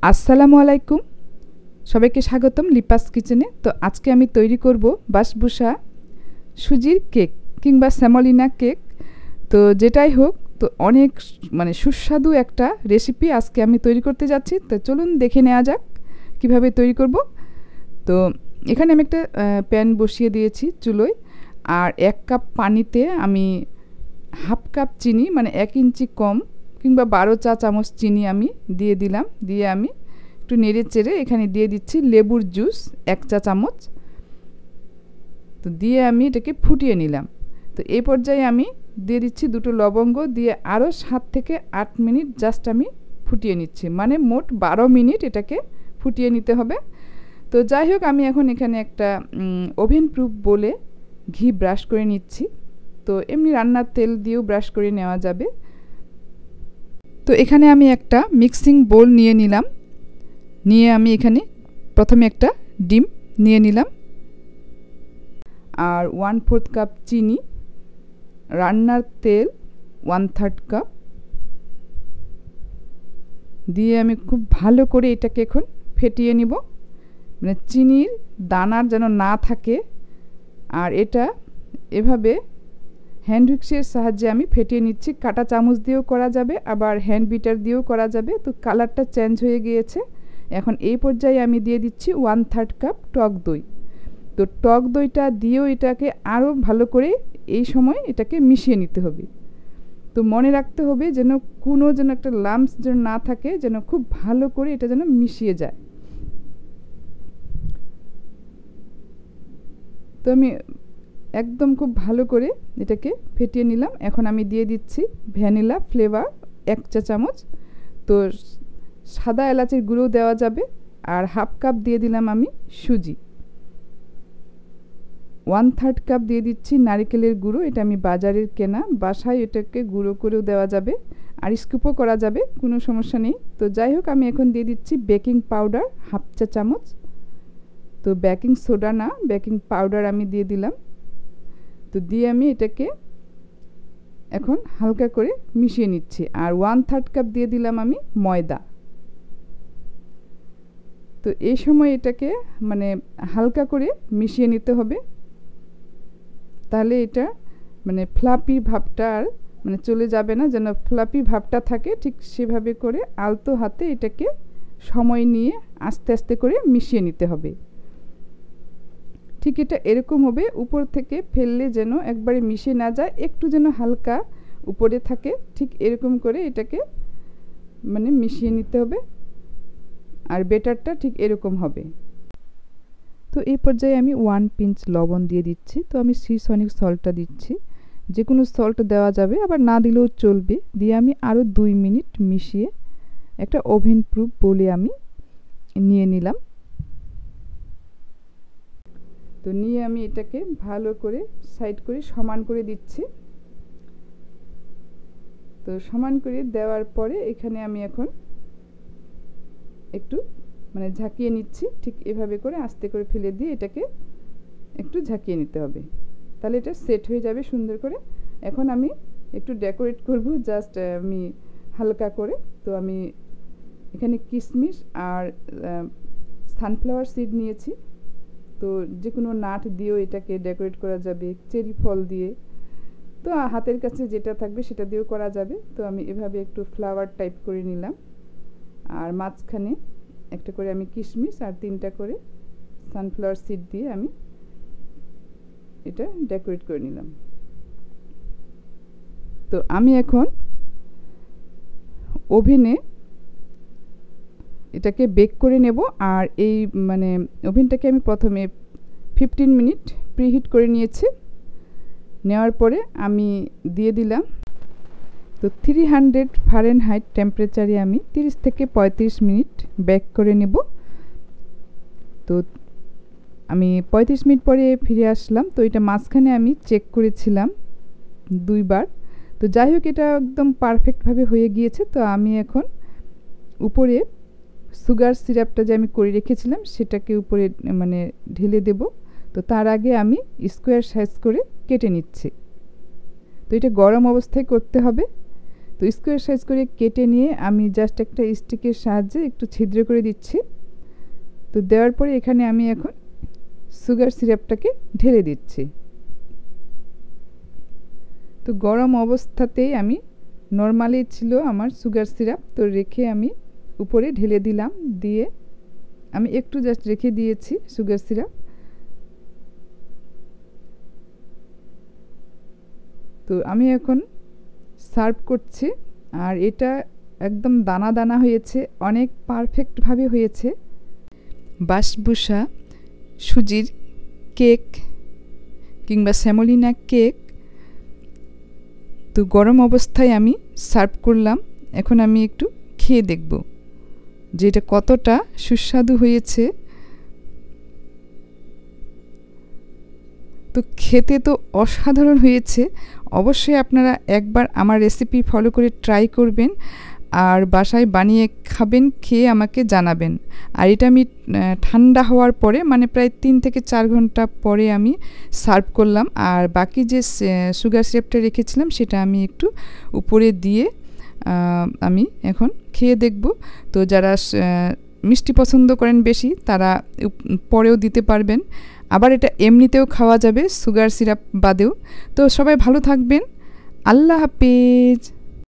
আসসালামু আলাইকুম, সবাইকে স্বাগতম লিপাস কিচেনে। তো আজকে আমি তৈরি করব বাসবুসা সুজির কেক কিংবা সেমোলিনা কেক। তো যেটাই হোক, তো অনেক সুস্বাদু একটা রেসিপি আজকে আমি তৈরি করতে যাচ্ছি। তো চলুন দেখে নেওয়া যাক কিভাবে তৈরি করব। তো এখানে আমি একটা প্যান বসিয়ে দিয়েছি চুলোয়, আর 1 কাপ পানিতে আমি হাফ কাপ চিনি, 1 ইঞ্চি কম কিংবা 12 চা চামচ চিনি আমি দিয়ে দিলাম। দিয়ে আমি একটু নেড়ে চেড়ে এখানে দিয়ে দিচ্ছি লেবুর জুস 1 চা চামচ। তো দিয়ে আমি এটাকে ফুটিয়ে নিলাম। তো এই পর্যায়ে আমি দিয়ে দিচ্ছি 2টো লবঙ্গ, দিয়ে আরও 7 থেকে 8 মিনিট জাস্ট আমি ফুটিয়ে নিচ্ছি, মোট 12 মিনিট এটাকে ফুটিয়ে নিতে হবে। তো যাই হোক, আমি এখন এখানে একটা ওভেন প্রুফ বলে ঘি ব্রাশ করে নিচ্ছি। তো এমনি রান্নার তেল দিয়েও ব্রাশ করে নেওয়া যাবে। তো এখানে আমি একটা মিক্সিং বোল নিয়ে নিলাম। নিয়ে আমি এখানে প্রথমে একটা ডিম নিয়ে নিলাম, আর 1/4 কাপ চিনি, রান্নার তেল 1/3 কাপ দিয়ে আমি খুব ভালো করে এটাকে এখন ফেটিয়ে নিব। চিনির দানার যেন না থাকে। আর এটা এভাবে হ্যান্ড হুইক্সের সাহায্যে আমি ফেটিয়ে নিচ্ছি। কাঁটা চামচ দিয়েও করা যাবে, আবার হ্যান্ড বিটার দিয়েও করা যাবে। তো কালারটা চেঞ্জ হয়ে গিয়েছে। এখন এই পর্যায়ে আমি দিয়ে দিচ্ছি 1/3 কাপ টক দই। তো টক দইটা দিয়েও এটাকে আরও ভালো করে এই সময় এটাকে মিশিয়ে নিতে হবে। তো মনে রাখতে হবে যেন যেন একটা লাম্পস যেন না থাকে, যেন খুব ভালো করে এটা যেন মিশিয়ে যায়। তো আমি একদম খুব ভালো করে এটাকে ফেটিয়ে নিলাম। এখন আমি দিয়ে দিচ্ছি ভ্যানিলা ফ্লেভার 1 চা চামচ। তো সাদা এলাচের গুঁড়ো দেওয়া যাবে। আর হাফ কাপ দিয়ে দিলাম আমি সুজি। 1/3 কাপ দিয়ে দিচ্ছি নারকেলের গুঁড়ো। এটা আমি বাজারের কেনা, বাসায় এটাকে গুঁড়ো করেও দেওয়া যাবে, আর স্কুপও করা যাবে, কোনো সমস্যা নেই। তো যাই হোক, আমি এখন দিয়ে দিচ্ছি বেকিং পাউডার হাফ চা চামচ। তো বেকিং সোডা না, বেকিং পাউডার আমি দিয়ে দিলাম। তো দিয়ে আমি এটাকে এখন হালকা করে মিশিয়ে নিচ্ছি। আর 1/3 কাপ দিয়ে দিলাম আমি ময়দা। তো এই সময় এটাকে হালকা করে মিশিয়ে নিতে হবে, তাহলে এটা ফ্লাপি ভাবটা আর চলে যাবে না। যেন ফ্লাপি ভাবটা থাকে, ঠিক সেভাবে করে আলতো হাতে এটাকে সময় নিয়ে আস্তে আস্তে করে মিশিয়ে নিতে হবে। ঠিক এটা এরকম হবে, উপর থেকে ফেললে যেন একবারে মিশে না যায়, একটু যেন হালকা উপরে থাকে। ঠিক এরকম করে এটাকে মিশিয়ে নিতে হবে। আর বেটারটা ঠিক এরকম হবে। তো এই পর্যায়ে আমি 1 পিঞ্চ লবণ দিয়ে দিচ্ছি। তো আমি সিসনিক সল্টটা দিচ্ছি, যে কোনো সল্ট দেওয়া যাবে, আবার না দিলেও চলবে। দিয়ে আমি আরও 2 মিনিট মিশিয়ে একটা ওভেন প্রুফ বলে আমি নিয়ে নিলাম। তো নিয়ে আমি এটাকে ভালো করে সাইড করে সমান করে দিচ্ছি। তো সমান করে দেওয়ার পরে এখানে আমি এখন একটু ঝাঁকিয়ে নিচ্ছি। ঠিক এভাবে করে আস্তে করে ফেলে দিয়ে এটাকে একটু ঝাঁকিয়ে নিতে হবে, তাহলে এটা সেট হয়ে যাবে সুন্দর করে। এখন আমি একটু ডেকোরেট করব জাস্ট আমি হালকা করে। তো আমি এখানে কিশমিশ আর সানফ্লাওয়ার সিড নিয়েছি। তো যে কোনো নাট দিয়েও এটাকে ডেকোরেট করা যাবে, চেরি ফল দিয়ে। তো হাতের কাছে যেটা থাকবে সেটা দিয়েও করা যাবে। তো আমি এভাবে একটু ফ্লাওয়ার টাইপ করে নিলাম, আর মাঝখানে একটা করে আমি কিশমিশ আর 3টা করে সানফ্লাওয়ার সিড দিয়ে আমি এটা ডেকোরেট করে নিলাম। তো আমি এখন ওভেনে এটাকে বেক করে নেব। আর এই ওভেনটাকে আমি প্রথমে 15 মিনিট প্রিহিট করে নিয়েছি। নেওয়ার পরে আমি দিয়ে দিলাম। তো 300 ফারেনহাইট টেম্পারেচারে আমি 30 থেকে 35 মিনিট বেক করে নেব। তো আমি 35 মিনিট পরে ফিরে আসলাম। তো এটা মাঝখানে আমি চেক করেছিলাম 2 বার। তো যাই হোক, এটা একদম পারফেক্টভাবে হয়ে গিয়েছে। তো আমি এখন উপরে সুগার সিরাপটা যে আমি করে রেখেছিলাম সেটাকে উপরে ঢেলে দেব। তো তার আগে আমি স্কোয়ার সাইজ করে কেটে নিচ্ছি। তো এটা গরম অবস্থায় করতে হবে। তো স্কোয়ার সাইজ করে কেটে নিয়ে আমি জাস্ট একটা স্টিকের সাহায্যে একটু ছিদ্র করে দিচ্ছি। তো দেওয়ার পরে এখানে আমি এখন সুগার সিরাপটাকে ঢেলে দিচ্ছি। তো গরম অবস্থাতেই আমি নর্মালি ছিল আমার সুগার সিরাপ, তো রেখে আমি উপরে ঢেলে দিলাম। দিয়ে আমি একটু জাস্ট রেখে দিয়েছি সুগার সিরাপ। তো আমি এখন সার্ভ করছি, আর এটা একদম দানা দানা হয়েছে, অনেক পারফেক্টভাবে হয়েছে। বাসবুসা সুজির কেক কিংবা সেমোলিনা কেক তো গরম অবস্থায় আমি সার্ভ করলাম। এখন আমি একটু খেয়ে দেখব যে এটা কতটা সুস্বাদু হয়েছে। তো খেতে তো অসাধারণ হয়েছে। অবশ্যই আপনারা একবার আমার রেসিপি ফলো করে ট্রাই করবেন, আর বাসায় বানিয়ে খাবেন, খেয়ে আমাকে জানাবেন। আর এটা আমি ঠান্ডা হওয়ার পরে মানে প্রায় 3 থেকে 4 ঘন্টা পরে আমি সার্ভ করলাম। আর বাকি যে সুগার সিরাপটা রেখেছিলাম সেটা আমি একটু উপরে দিয়ে আমি এখন খেয়ে দেখব। তো যারা মিষ্টি পছন্দ করেন বেশি তারা পরেও দিতে পারবেন, আবার এটা এমনিতেও খাওয়া যাবে সুগার সিরাপ বাদেও। তো সবাই ভালো থাকবেন, আল্লাহ হাফেজ।